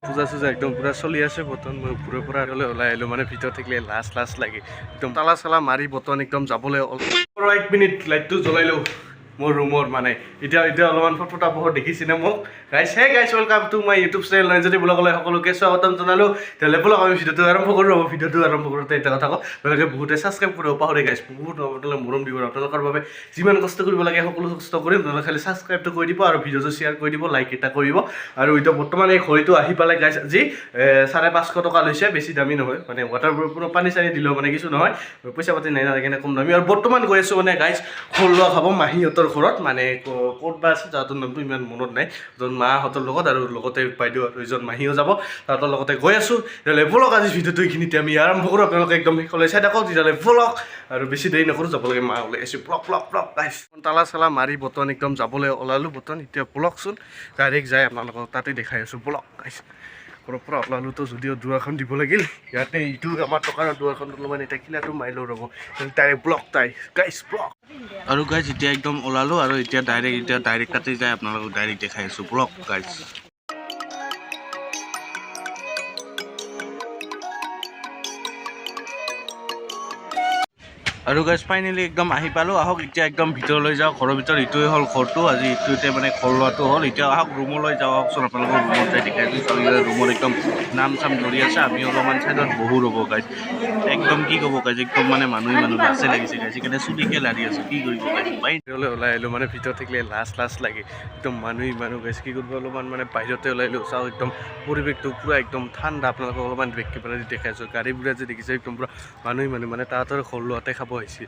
পূজা চূজা একদম পুৰা চলি আছে বৰ্তমান মই ওপৰৰ পৰা ওলাই আহিলোঁ মানে ভিতৰত থাকিলে লাজ লাগে একদম তালা চালা মাৰি বৰ্তমান একদম যাবলৈ 1 মিনিট লাইটটো জ্বলাই লওঁ মোৰ ৰুমৰ মানে এতিয়া অলপমান ফটা পোহৰ দেখিছেনে মোক guys hey guys welcome to my YouTube channel Nayanjyoti ব্লগলৈ সকলোকে স্বাগতম জনালোঁ তেতিয়াহ'লে ব'লক আমি ভিডিঅ'টো আৰম্ভ কৰোঁ ভিডিঅ'টো আৰম্ভ কৰোঁতে এটা কথা কওঁ আপোনালোকে বহুতে ছাবস্ক্ৰাইব কৰিব পাহৰি গাইছ বহুত আপোনালোকে মৰম দিব আপোনালোকৰ বাবে যিমান কষ্ট কৰিব লাগে সকলো কষ্ট কৰিম আপোনালোকে খালি ছাবস্ক্ৰাইবটো কৰি দিব আৰু ভিডিঅ'টো শ্বেয়াৰ কৰি দিব লাইক এটা কৰিব আৰু এতিয়া বৰ্তমান এই ঘড়ীটো আহি পালে গাইছ আজি 550 টকা লৈছে বেছি দামী নহয় মানে ৱাটাৰপ্ৰুফ পানী চানী দিলেও মানে কিছু নহয় পইচা পাতি নাই নালাগে কম দামী আৰু বৰ্তমান গৈ আছোঁ মানে গাইছ খোলোৱা খাব মাহীহঁতৰ ঘৰত মানে ক'ত বা আছে তাহাঁতৰ নামটো ইমান মনত নাই এজন মাহঁতৰ লগত আৰু লগতে বাইদেউ আৰু এজন মাহীও যাব তাহাঁতৰ লগতে গৈ আছোঁ তেতিয়াহ'লে ব'লক আজি ভিডিঅ'টো এইখিনিতে আমি আৰম্ভ কৰোঁ আপোনালোকে একদম শেষলৈ চাই থাকক তেতিয়াহ'লে ব'লক আৰু বেছি দেৰি নকৰোঁ যাব লাগে মা ওলাই আছোঁ ব্লক গাইছ তালা চালা মাৰি বৰ্তমান একদম যাবলৈ ওলালোঁ বৰ্তমান এতিয়া ব'লকচোন ডাইৰেক্ট যায় আপোনালোকক তাতে দেখাই আছোঁ ব'লক গাইছ ঘৰৰ পৰা ওলালোতো যদিও দুৱাৰখন দিব লাগিল ইয়াতে ইটো আমাৰ টকাৰ দুৱাৰখন অলপমান এতিয়া কিলাটো মাৰিলোঁ ৰ'ব ডাইৰেক্ট ব্লক গাইছ ব্লক আৰু গাইছ এতিয়া একদম ওলালোঁ আৰু এতিয়া ডাইৰেক্ট তাতে যায় আপোনালোকক ডাইৰেক্ট দেখাই আছোঁ ব্লক গাইছ আৰু গাইছ ফাইনেলি একদম আহি পালোঁ আহক এতিয়া একদম ভিতৰলৈ যাওঁ ঘৰৰ ভিতৰত ইটোৱে হ'ল ঘৰটো আজি ইটোতে মানে ঘৰ লোৱাটো হ'ল এতিয়া আহক ৰুমলৈ যাওঁ আহকচোন আপোনালোকৰ ৰুমত যাই দেখাই দিছোঁ ৰুমত একদম নাম চাম ধৰি আছে আমি অলপমান ছাইডত বহু ৰ'ব গাইছ একদম কি ক'ব গাইছ একদম মানে মানুহ লাজে লাগিছে গাইছ সেইকাৰণে চুলিকে লাৰি আছোঁ কি কৰিব গাইছ বাহিৰলৈ ওলাই আহিলোঁ মানে ভিতৰত থাকিলে লাজ লাগে একদম মানুহ গাইছ কি কৰিব অলপমান মানে বাহিৰতে ওলাই আহিলোঁ চাওঁ একদম পৰিৱেশটো পূৰা একদম ঠাণ্ডা আপোনালোকক অলপমান বেগ কেমেৰা দি দেখাইছোঁ গাড়ীবোৰে যে দেখিছে একদম পূৰা মানুহ মানে তাহাঁতৰ ঘৰ লোৱাতে খাব আহিছে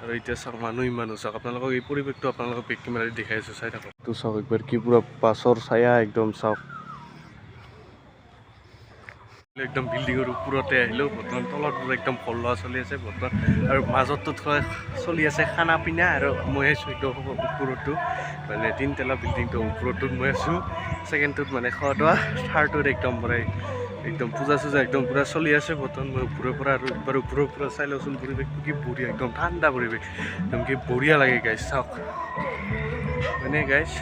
আৰু এতিয়া চাওক মানুহ চাওক আপোনালোকক এই পৰিৱেশটো আপোনালোকক বেক কেমেৰা দি দেখাইছোঁ চাই থাকক এইটো চাওক একবাৰ কি পূৰা পাছৰ ছায়া একদম চাওক একদম বিল্ডিঙৰ ওপৰতে আহিলোঁ বৰ্তমান তলত একদম ঘৰ লোৱা চলি আছে বৰ্তমান আৰু মাজতো চলি আছে খানা পিনা আৰু মই আছোঁ একদম ওপৰতো মানে 3 তলা বিল্ডিংটো ওপৰটোত মই আছোঁ ছেকেণ্ডটোত মানে খোৱা দোৱা থাৰ্ডটোত একদম মানে একদম পূজা চূজা একদম পূৰা চলি আছে বৰ্তমান মই ওপৰৰ পৰা আৰু একবাৰ ওপৰৰ পৰা চাই লওঁচোন পৰিৱেশটো কি বঢ়িয়া একদম ঠাণ্ডা পৰিৱেশ একদম কি বঢ়িয়া লাগে গাইছ চাওক হয়নে গাইছ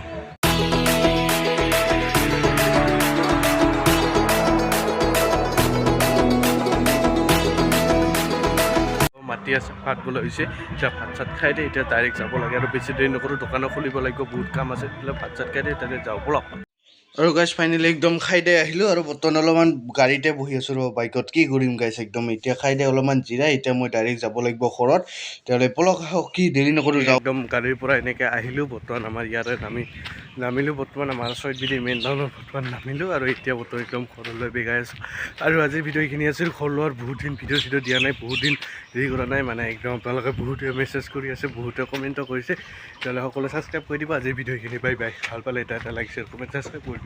মাতি আছে ভাত বোলে হৈছে এতিয়া ভাত চাত খাই দিয়ে এতিয়া ডাইৰেক্ট যাব লাগে আৰু বেছি দেৰি নকৰোঁ দোকানো খুলিব লাগিব বহুত কাম আছে তেতিয়া ভাত চাত খাই দিয়ে তাতে যাওঁ ব'লক আৰু গাইছ ফাইনেলি একদম খাই দে আহিলোঁ আৰু বৰ্তমান অলপমান গাড়ীতে বহি আছোঁ ৰ'ব বাইকত কি কৰিম গাইছ একদম এতিয়া খাই দে অলপমান জিৰাই এতিয়া মই ডাইৰেক্ট যাব লাগিব ঘৰত তেতিয়াহ'লে ব'লক আহক কি দেৰি নকৰোঁ যাওঁ একদম গাড়ীৰ পৰা এনেকৈ আহিলোঁ বৰ্তমান আমাৰ ইয়াতে নামিলোঁ বৰ্তমান আমাৰ 6 মেইন টাউনত বৰ্তমান নামিলোঁ আৰু এতিয়া বৰ্তমান একদম ঘৰলৈ বেগাই আছোঁ আৰু আজিৰ ভিডিঅ' এইখিনি আছিল ঘৰ লোৱাৰ বহুত দিন ভিডিঅ' দিয়া নাই বহুত দিন হেৰি কৰা নাই মানে একদম আপোনালোকে বহুতে মেছেজ কৰি আছে বহুতে কমেণ্টো কৰিছে তেতিয়াহ'লে সকলোৱে ছাবস্ক্ৰাইব কৰি দিব আজিৰ ভিডিঅ'খিনি বাই ভাল পালে এটা লাইক শ্বেয়াৰ কমেণ্ট ছাবস্ক্ৰাইব কৰি